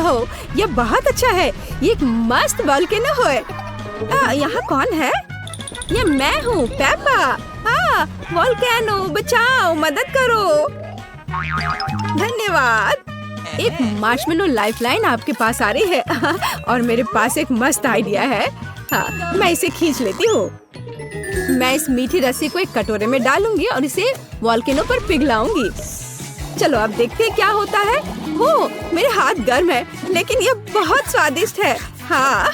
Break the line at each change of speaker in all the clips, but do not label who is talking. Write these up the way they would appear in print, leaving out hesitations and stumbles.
ओह, ये बहुत अच्छा है। ये एक मस्त वोल्केनो है। यहाँ कौन है? ये मैं हूँ, पेपा। वोल्केनो बचाओ, मदद करो। धन्यवाद। एक मार्शमेलो लाइफलाइन आपके पास आ रही है और मेरे पास एक मस्त आइडिया है। हाँ, मैं इसे खींच लेती हूँ। मैं इस मीठी रस्सी को एक कटोरे में डालूंगी और इसे वोल्केनो पर पिघलाऊंगी। चलो अब देखते हैं क्या होता है। हो, मेरे हाथ गर्म है, लेकिन ये बहुत स्वादिष्ट है। हाँ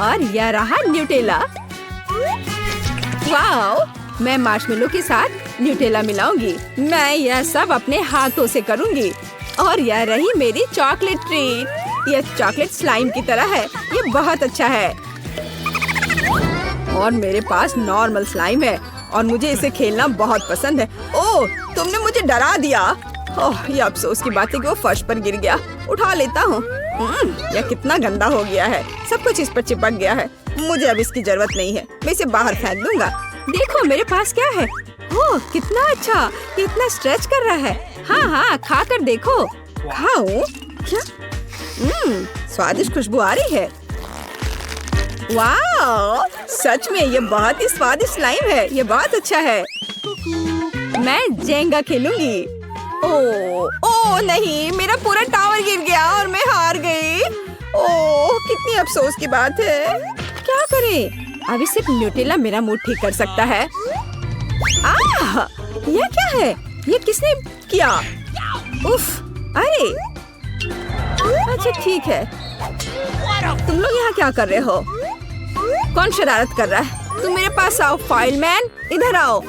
और यह रहा न्यूटेला। वाओ, मैं मार्शमेलो के साथ न्यूटेला मिलाऊंगी। मैं यह सब अपने हाथों से करूंगी। और यह रही मेरी चॉकलेट ट्रीट। यह चॉकलेट स्लाइम की तरह है। ये बहुत अच्छा है। और मेरे पास नॉर्मल स्लाइम है और मुझे इसे खेलना बहुत पसंद है। ओह, तुमने मुझे डरा दिया। ओह, ये अफसोस की बात है कि वो फर्श पर गिर गया। उठा लेता हूँ। यह कितना गंदा हो गया है। सब कुछ इस पर चिपक गया है। मुझे अब इसकी जरूरत नहीं है। मैं इसे बाहर फेंक दूंगा। देखो मेरे पास क्या है। ओह, कितना अच्छा। ये इतना स्ट्रेच कर रहा है। हाँ, खा कर देखो। खाऊं? क्या? स्वादिष्ट खुशबू आ रही है। वाह, सच में ये बहुत ही स्वादिष्ट स्लाइम है। ये बहुत अच्छा है। मैं जेंगा खेलूंगी। ओह नहीं, मेरा पूरा टावर गिर गया और मैं हार गई। ओह, कितनी अफसोस की बात है। क्या करें? अभी सिर्फ न्यूटेला मेरा मूड ठीक कर सकता है। यह क्या है? ये किसने किया? उफ, अरे अच्छा ठीक है। तुम लोग यहाँ क्या कर रहे हो? कौन शरारत कर रहा है? तुम मेरे पास आओ। फॉइल मैन, इधर आओ।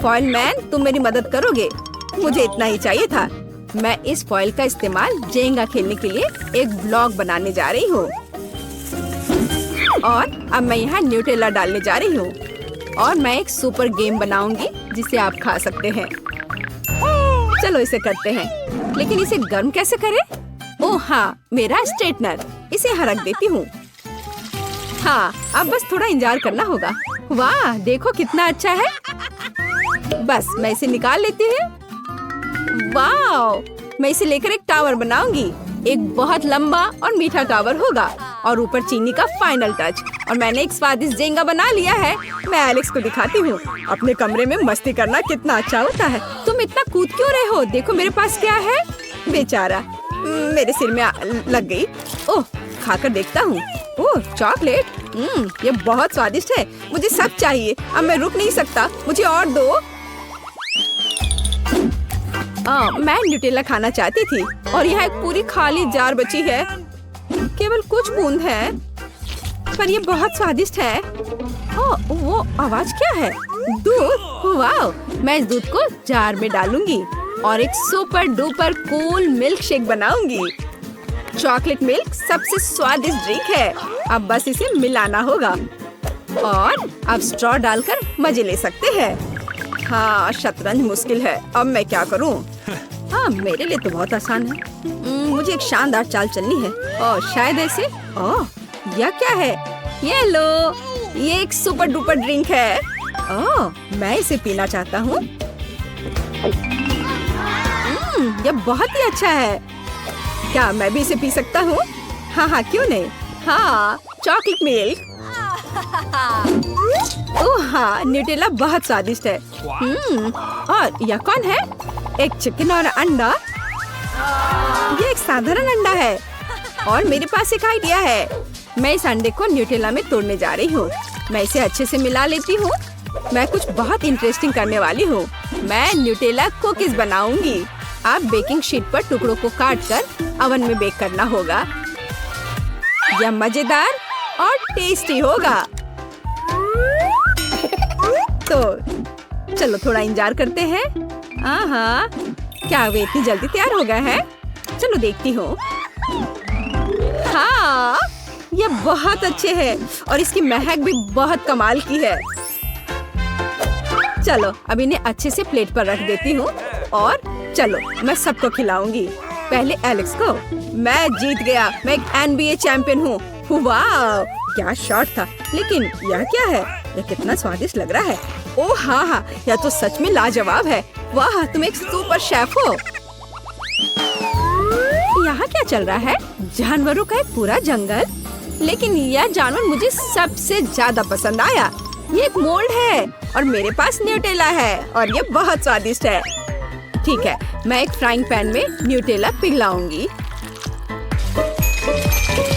फॉइल मैन, तुम मेरी मदद करोगे? मुझे इतना ही चाहिए था। मैं इस फॉइल का इस्तेमाल जेंगा खेलने के लिए एक ब्लॉक बनाने जा रही हूँ। और अब मैं यहाँ न्यूटेला डालने जा रही हूँ। और मैं एक सुपर गेम बनाऊंगी जिसे आप खा सकते हैं। चलो इसे करते हैं, लेकिन इसे गर्म कैसे करें? ओह हाँ, मेरा स्ट्रेटनर। इसे यहाँ रख देती हूँ। हाँ, अब बस थोड़ा इंतजार करना होगा। वाह, देखो कितना अच्छा है। बस मैं इसे निकाल लेती हूँ। वाह, मैं इसे लेकर एक टावर बनाऊंगी। एक बहुत लंबा और मीठा टावर होगा और ऊपर चीनी का फाइनल टच। और मैंने एक स्वादिष्ट जेंगा बना लिया है। मैं एलेक्स को दिखाती हूँ। अपने कमरे में मस्ती करना कितना अच्छा होता है। तुम इतना कूद क्यों रहे हो? देखो मेरे पास क्या है। बेचारा, मेरे सिर में लग गई। ओह, खाकर देखता हूँ। ओह, चॉकलेट। ये बहुत स्वादिष्ट है। मुझे सब चाहिए। अब मैं रुक नहीं सकता। मुझे और दो। मैं न्यूटेला खाना चाहती थी और यहाँ एक पूरी खाली जार बची है। केवल कुछ बूंद है, पर ये बहुत स्वादिष्ट है। वो आवाज क्या है? दूध। वाह, मैं इस दूध को जार में डालूंगी और एक super duper cool milk shake बनाऊंगी। चॉकलेट मिल्क सबसे स्वादिष्ट ड्रिंक है। अब बस इसे मिलाना होगा और अब स्ट्रॉ डालकर मजे ले सकते हैं। हाँ, शतरंज मुश्किल है। अब मैं क्या करूं? हाँ, मेरे लिए तो बहुत आसान है। मुझे एक शानदार चाल चलनी है। शायद ऐसे। यह क्या है? ये लो, ये एक सुपर डुपर ड्रिंक है। मैं इसे पीना चाहता हूँ। यह बहुत ही अच्छा है। क्या मैं भी इसे पी सकता हूँ? हाँ, क्यों नहीं। हाँ, चॉकलेट मिल्क। ओह हाँ, न्यूटेला बहुत स्वादिष्ट है। और यह कौन है? एक चिकन और अंडा। ये एक साधारण अंडा है और मेरे पास एक आइडिया है। मैं इस अंडे को न्यूटेला में तोड़ने जा रही हूँ। मैं इसे अच्छे से मिला लेती हूँ। मैं कुछ बहुत इंटरेस्टिंग करने वाली हूँ। मैं न्यूटेला कुकीज बनाऊंगी। आप बेकिंग शीट पर टुकड़ों को काटकर अवन में बेक करना होगा। यह मजेदार और टेस्टी होगा। तो चलो थोड़ा इंतजार करते हैं। हाँ, क्या वे इतनी जल्दी तैयार हो गए हैं? चलो देखती हूँ। हाँ, ये बहुत अच्छे हैं और इसकी महक भी बहुत कमाल की है। चलो अब इन्हें अच्छे से प्लेट पर रख देती हूँ और चलो मैं सबको खिलाऊंगी। पहले एलेक्स को। मैं जीत गया। मैं एक NBA चैंपियन हूँ। वाह, क्या शॉट था। लेकिन यह क्या है? यह कितना स्वादिष्ट लग रहा है। ओह हाँ, यह तो सच में लाजवाब है। वाह, तुम एक सुपर शेफ हो। चल रहा है? जानवरों का एक पूरा जंगल। लेकिन यह जानवर मुझे सबसे ज्यादा पसंद आया। ये एक मोल्ड है और मेरे पास न्यूटेला है और ये बहुत स्वादिष्ट है। ठीक है, मैं एक फ्राइंग पैन में न्यूटेला पिघलाऊंगी।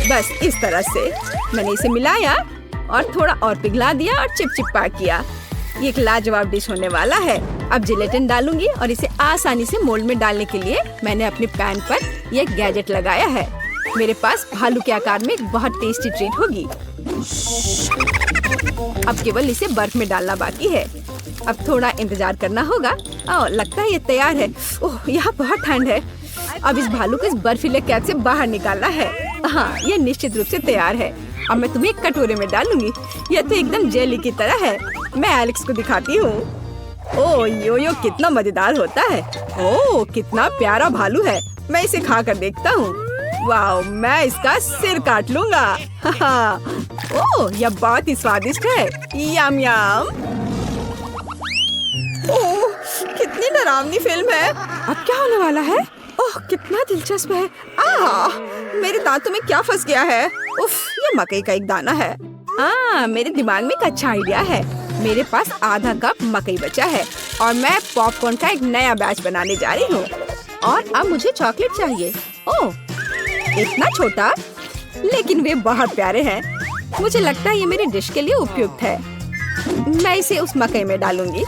बस इस तरह से मैंने इसे मिलाया और थोड़ा और पिघला दिया और चिपचिपा किया। ये एक लाजवाब डिश होने वाला है। अब जिलेटिन डालूंगी और इसे आसानी से मोल्ड में डालने के लिए मैंने अपने पैन पर ये गैजेट लगाया है। मेरे पास भालू के आकार में एक बहुत टेस्टी ट्रीट होगी। अब केवल इसे बर्फ में डालना बाकी है। अब थोड़ा इंतजार करना होगा। लगता है ये तैयार है। ओह, यहाँ बहुत ठंड है। अब इस भालू को इस बर्फीले कैद से बाहर निकालना है। हाँ, ये निश्चित रूप से तैयार है। अब मैं तुम्हें एक कटोरे में डालूंगी। यह तो एकदम जेली की तरह है। मैं एलेक्स को दिखाती हूँ। ओह, यो कितना मजेदार होता है। ओह, कितना प्यारा भालू है। मैं इसे खा कर देखता हूँ। वाह, मैं इसका सिर काट लूंगा। ओह, यह बहुत ही स्वादिष्ट है। यम यम। ओह, कितनी डरावनी फिल्म है। अब क्या होने वाला है? ओह, कितना दिलचस्प है। मेरे दांतों में क्या फंस गया है? उफ, ये मकई का एक दाना है। मेरे दिमाग में एक अच्छा आइडिया है। मेरे पास आधा कप मकई बचा है और मैं पॉपकॉर्न का एक नया बैच बनाने जा रही हूँ। और अब मुझे चॉकलेट चाहिए। ओह, इतना छोटा, लेकिन वे बहुत प्यारे हैं। मुझे लगता है ये मेरी डिश के लिए उपयुक्त है। मैं इसे उस मकई में डालूंगी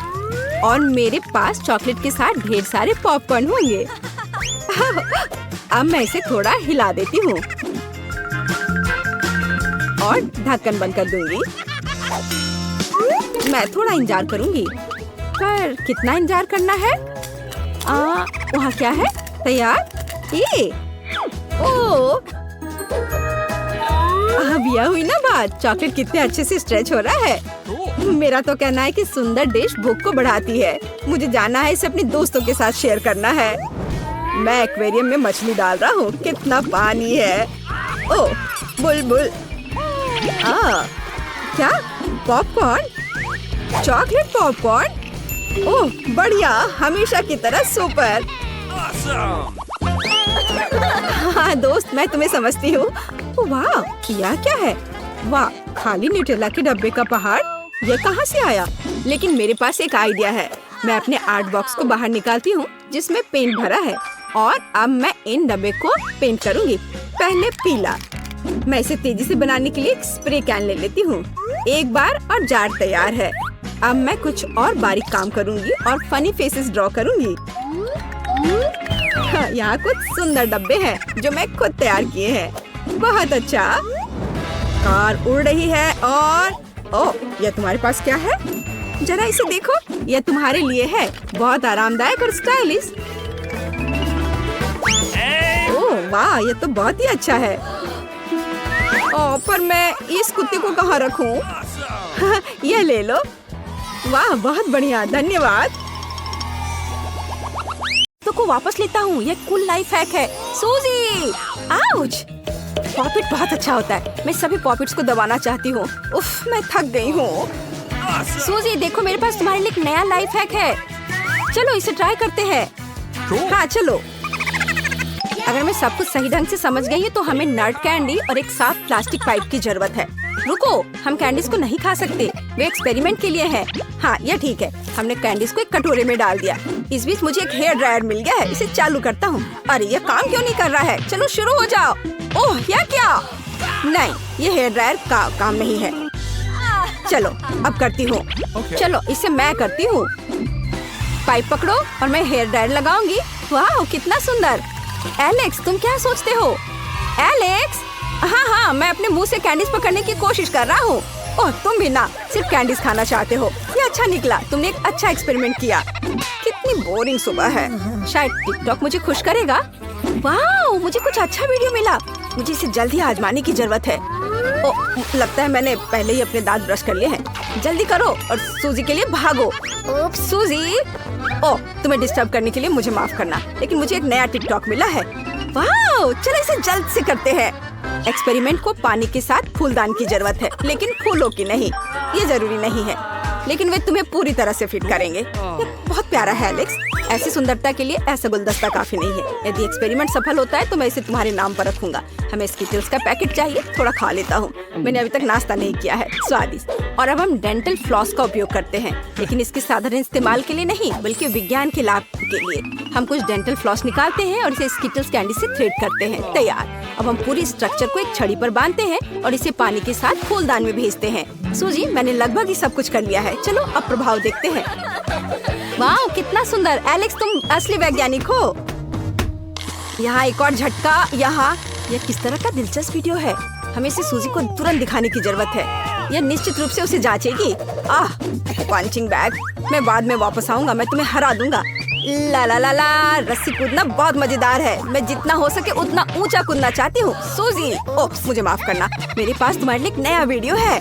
और मेरे पास चॉकलेट के साथ ढेर सारे पॉपकॉर्न होंगे। अब मैं इसे थोड़ा हिला देती हूँ और ढक्कन बंद कर दूंगी। मैं थोड़ा इंतजार करूंगी, पर कितना इंतजार करना है? वहाँ क्या है? तैयार? ओह, अब यह हुई ना बात। चॉकलेट कितने अच्छे से स्ट्रेच हो रहा है। मेरा तो कहना है कि सुंदर डिश भूख को बढ़ाती है। मुझे जाना है, इसे अपने दोस्तों के साथ शेयर करना है। मैं एक्वेरियम में मछली डाल रहा हूँ। कितना पानी है। ओह, बुलबुल। क्या? पॉपकॉर्न? Chocolate popcorn? ओह, बढ़िया, हमेशा की तरह सुपर। हाँ दोस्त, मैं तुम्हें समझती हूँ। वाह, यह क्या है? वाह, खाली न्यूटेला के डब्बे का पहाड़। ये कहाँ से आया? लेकिन मेरे पास एक आइडिया है। मैं अपने आर्ट बॉक्स को बाहर निकालती हूँ जिसमें पेंट भरा है और अब मैं इन डब्बे को पेंट करूँगी। पहले पीला। मैं इसे तेजी से बनाने के लिए एक स्प्रे कैन ले लेती हूँ। एक बार और जार तैयार है। अब मैं कुछ और बारीक काम करूँगी और फनी फेसेस ड्रॉ करूँगी। यहाँ कुछ सुंदर डब्बे हैं जो मैं खुद तैयार किए हैं। बहुत अच्छा। कार उड़ रही है और ओह, यह तुम्हारे पास क्या है? जरा इसे देखो, यह तुम्हारे लिए है। बहुत आरामदायक और स्टाइलिश। ओह वाह, यह तो बहुत ही अच्छा है। ओह, पर मैं इस कुत्ते को कहाँ रखूं? यह ले लो। वाह, बहुत बढ़िया, धन्यवाद। तो को वापस लेता हूँ। यह कूल लाइफ हैक है। सूजी! आउच! पॉपिट बहुत अच्छा होता है। मैं सभी पॉपिट्स को दबाना चाहती हूँ। उफ, मैं थक गई हूँ। सूजी, देखो मेरे पास तुम्हारे लिए एक नया लाइफ हैक है। चलो इसे ट्राई करते हैं। हाँ चलो। अगर मैं सब कुछ सही ढंग से समझ गई हूँ तो हमें नट कैंडी और एक साफ प्लास्टिक पाइप की जरूरत है। रुको, हम कैंडीज को नहीं खा सकते। वे एक्सपेरिमेंट के लिए है। हाँ, यह ठीक है। हमने कैंडीज को एक कटोरे में डाल दिया। इस बीच मुझे एक हेयर ड्रायर मिल गया है। इसे चालू करता हूँ। अरे यह काम क्यों नहीं कर रहा है? चलो शुरू हो जाओ। ओह, यह क्या? नहीं, ये हेयर ड्रायर का काम नहीं है। चलो अब करती हूँ। चलो इसे मैं करती हूँ। पाइप पकड़ो और मैं हेयर ड्रायर लगाऊंगी। वाह, कितना सुंदर। एलेक्स, तुम क्या सोचते हो? एलेक्स? हाँ, मैं अपने मुंह से कैंडीज पकड़ने की कोशिश कर रहा हूँ। ओह, तुम भी ना सिर्फ कैंडीज खाना चाहते हो। ये अच्छा निकला। तुमने एक अच्छा एक्सपेरिमेंट किया। कितनी बोरिंग सुबह है। शायद टिकटॉक मुझे खुश करेगा। वाह, मुझे कुछ अच्छा वीडियो मिला। मुझे इसे जल्दी आजमाने की जरूरत है। ओह, लगता है मैंने पहले ही अपने दांत ब्रश कर लिए हैं। जल्दी करो और सूजी के लिए भागो। ओह सूजी! ओह, तुम्हें डिस्टर्ब करने के लिए मुझे माफ करना, लेकिन मुझे एक नया टिकटॉक मिला है। वाह, चलो इसे जल्द से करते हैं। एक्सपेरिमेंट को पानी के साथ फूलदान की जरूरत है, लेकिन फूलों की नहीं। ये जरूरी नहीं है। लेकिन वे तुम्हें पूरी तरह से फिट करेंगे। ये बहुत प्यारा है एलेक्स। ऐसी सुंदरता के लिए ऐसा गुलदस्ता काफी नहीं है। यदि एक्सपेरिमेंट सफल होता है तो मैं इसे तुम्हारे नाम पर रखूंगा। हमें स्किटल्स का पैकेट चाहिए, थोड़ा खा लेता हूँ। मैंने अभी तक नाश्ता नहीं किया है। स्वादिष्ट। और अब हम डेंटल फ्लॉस का उपयोग करते हैं, लेकिन इसके साधारण इस्तेमाल के लिए नहीं, बल्कि विज्ञान के लाभ के लिए। हम कुछ डेंटल फ्लॉस निकालते हैं और इसे स्किटल्स कैंडी से थ्रेड करते हैं। तैयार। अब हम पूरी स्ट्रक्चर को एक छड़ी पर बांधते हैं और इसे पानी के साथ फूलदान में भेजते हैं। सूजी, मैंने लगभग ही सब कुछ कर लिया है। चलो अब प्रभाव देखते हैं। वाह, कितना सुंदर। एलेक्स, तुम असली वैज्ञानिक हो। यहाँ एक और झटका। यहाँ यह किस तरह का दिलचस्प वीडियो है। हमें इसे सूजी को तुरंत दिखाने की जरूरत है। यह निश्चित रूप से उसे जांचेगी। Punching bag. मैं बाद में वापस आऊंगा, मैं तुम्हें हरा दूंगा। ला ला ला ला, रस्सी कूदना बहुत मजेदार है। मैं जितना हो सके उतना ऊंचा कूदना चाहती हूँ। सूजी, ओह मुझे माफ करना, मेरे पास तुम्हारे लिए एक नया वीडियो है।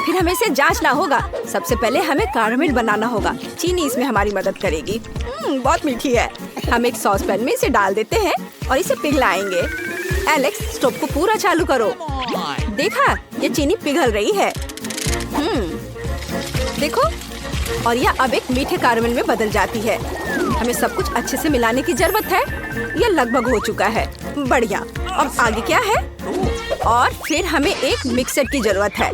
फिर हमें इसे जांचना होगा। सबसे पहले हमें कैरामेल बनाना होगा। चीनी इसमें हमारी मदद करेगी। बहुत मीठी है। हम एक सॉस पैन में इसे डाल देते हैं और इसे पिघलाएंगे। एलेक्स, स्टोव को पूरा चालू करो। देखा, ये चीनी पिघल रही है। देखो, और यह अब एक मीठे कैरामेल में बदल जाती है। हमें सब कुछ अच्छे से मिलाने की जरूरत है। यह लगभग हो चुका है। बढ़िया। अब आगे क्या है? और फिर हमें एक मिक्सर की जरूरत है।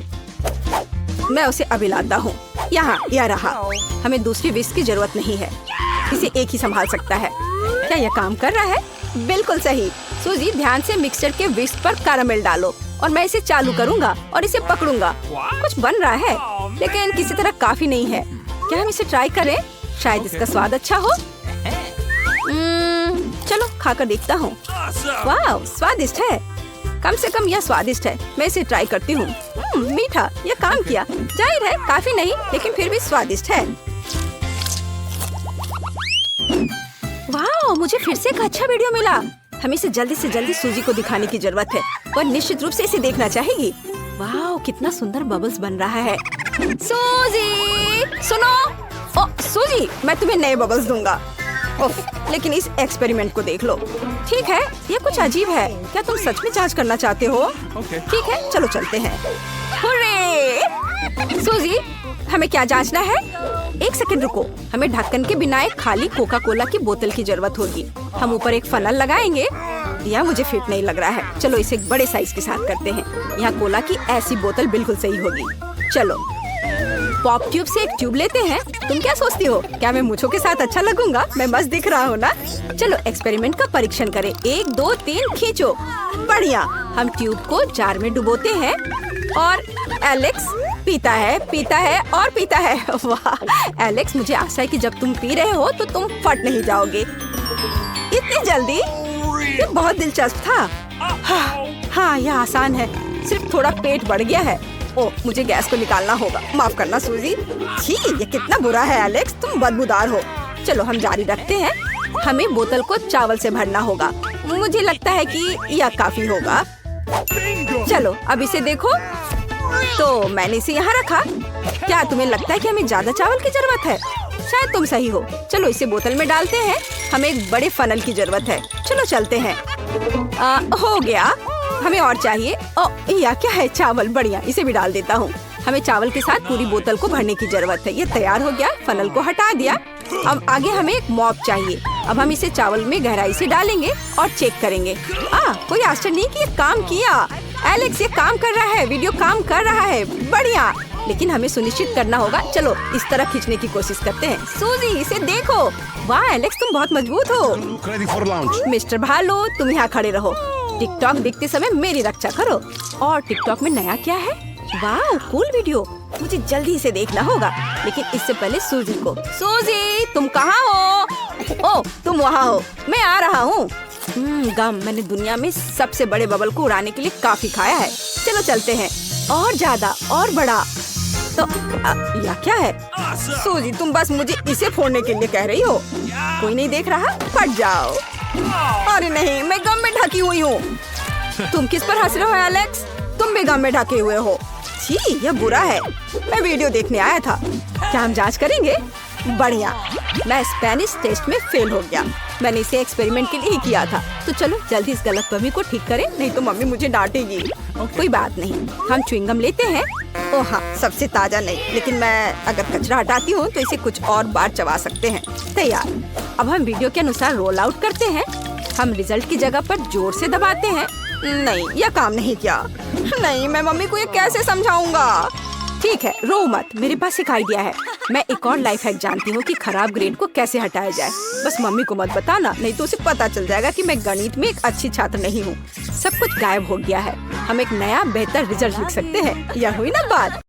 मैं उसे अभी लाता हूँ। यहाँ, यह रहा। हमें दूसरी विस्क की जरूरत नहीं है। इसे एक ही संभाल सकता है। क्या यह काम कर रहा है? बिल्कुल सही। सूजी, ध्यान से मिक्सचर के विस्क पर कैरामेल डालो और मैं इसे चालू करूँगा और इसे पकड़ूंगा। कुछ बन रहा है, लेकिन किसी तरह काफी नहीं है। क्या हम इसे ट्राई करें? शायद इसका स्वाद अच्छा हो। चलो खाकर देखता हूँ। वाह, स्वादिष्ट है। कम से कम यह स्वादिष्ट है। मैं इसे ट्राई करती हूँ। मीठा, यह काम किया। जाहिर है काफी नहीं, लेकिन फिर भी स्वादिष्ट है। वाह, मुझे फिर से एक अच्छा वीडियो मिला। हमें इसे जल्दी से जल्दी सूजी को दिखाने की जरूरत है। वह निश्चित रूप से इसे देखना चाहेगी। वाह, कितना सुंदर बबल्स बन रहा है। सूजी, सुनो। ओ सूजी, मैं तुम्हें नए बबल्स दूंगा। लेकिन इस एक्सपेरिमेंट को देख लो। ठीक है, ये कुछ अजीब है। क्या तुम सच में जांच करना चाहते हो? ठीक है, चलो चलते हैं। हुर्रे! सूजी, हमें क्या जांचना है? एक सेकंड रुको। हमें ढक्कन के बिना एक खाली कोका कोला की बोतल की जरूरत होगी। हम ऊपर एक फनल लगाएंगे। यह मुझे फिट नहीं लग रहा है। चलो इसे एक बड़े साइज के साथ करते हैं। यहाँ कोला की ऐसी बोतल बिल्कुल सही होगी। चलो पॉप ट्यूब से एक ट्यूब लेते हैं। तुम क्या सोचती हो? क्या मैं मूंछों के साथ अच्छा लगूंगा? मैं मस्त दिख रहा हूँ ना? चलो एक्सपेरिमेंट का परीक्षण करें। 1 2 3 खींचो। बढ़िया। हम ट्यूब को जार में डुबोते हैं और एलेक्स पीता है और पीता है। वाह एलेक्स, मुझे आशा है कि जब तुम पी रहे हो तो तुम फट नहीं जाओगे। इतनी जल्दी? ये बहुत दिलचस्प था। हाँ, यह आसान है। सिर्फ थोड़ा पेट बढ़ गया है। ओह, मुझे गैस को निकालना होगा। माफ करना सूजी। छी, ये कितना बुरा है एलेक्स, तुम बदबूदार हो। चलो हम जारी रखते हैं। हमें बोतल को चावल से भरना होगा। मुझे लगता है कि यह काफी होगा। चलो अब इसे देखो। तो मैंने इसे यहाँ रखा। क्या तुम्हें लगता है कि हमें ज्यादा चावल की जरूरत है? शायद तुम सही हो। चलो इसे बोतल में डालते हैं। हमें एक बड़े फनल की जरूरत है। चलो चलते हैं। हो गया। हमें और चाहिए। यह क्या है? चावल। बढ़िया, इसे भी डाल देता हूँ। हमें चावल के साथ पूरी बोतल को भरने की जरूरत है। ये तैयार हो गया। फनल को हटा दिया। अब आगे हमें एक मॉप चाहिए। अब हम इसे चावल में गहराई से डालेंगे और चेक करेंगे। कोई आश्चर्य नहीं कि ये काम किया। एलेक्स, ये काम कर रहा है। वीडियो काम कर रहा है। बढ़िया, लेकिन हमें सुनिश्चित करना होगा। चलो इस तरह खींचने की कोशिश करते हैं। सूजी, इसे देखो। वाह एलेक्स, तुम बहुत मजबूत हो। मिस्टर भालू, तुम यहाँ खड़े रहो। टिकटॉक देखते समय मेरी रक्षा करो। और टिकटॉक में नया क्या है? वाह, कूल वीडियो। मुझे जल्दी इसे देखना होगा, लेकिन इससे पहले सूजी को। सूजी, तुम कहाँ हो? ओह, तुम वहाँ हो। मैं आ रहा हूँ। गम, मैंने दुनिया में सबसे बड़े बबल को उड़ाने के लिए काफी खाया है। चलो चलते हैं। और ज्यादा और बड़ा। तो यह क्या है? सूजी, तुम बस मुझे इसे फोड़ने के लिए कह रही हो? कोई नहीं देख रहा? फट जाओ। अरे नहीं, मैं गम में ढकी हुई हूँ। तुम किस पर हंस रहे हो एलेक्स? तुम भी गम में ढके हुए हो। छी, यह बुरा है। मैं वीडियो देखने आया था। क्या हम जांच करेंगे? बढ़िया, मैं स्पेनिश टेस्ट में फेल हो गया। मैंने इसे एक्सपेरिमेंट के लिए ही किया था। तो चलो जल्दी इस गलतफहमी को ठीक करें, नहीं तो मम्मी मुझे डांटेगी। कोई बात नहीं, हम च्युइंगम लेते हैं। ओह हाँ, सबसे ताजा नहीं, लेकिन मैं अगर कचरा हटाती हूँ तो इसे कुछ और बार चबा सकते हैं। तैयार। अब हम वीडियो के अनुसार रोल आउट करते हैं। हम रिजल्ट की जगह पर जोर से दबाते हैं। नहीं, यह काम नहीं किया। नहीं, मैं मम्मी को ये कैसे समझाऊंगा। ठीक है, रो मत, मेरे पास एक आइडिया है। मैं एक और लाइफ हैक जानती हूँ कि खराब ग्रेड को कैसे हटाया जाए। बस मम्मी को मत बताना, नहीं तो उसे पता चल जाएगा कि मैं गणित में एक अच्छी छात्र नहीं हूँ। सब कुछ गायब हो गया है। हम एक नया बेहतर रिजल्ट लिख सकते हैं। यह हुई ना बात।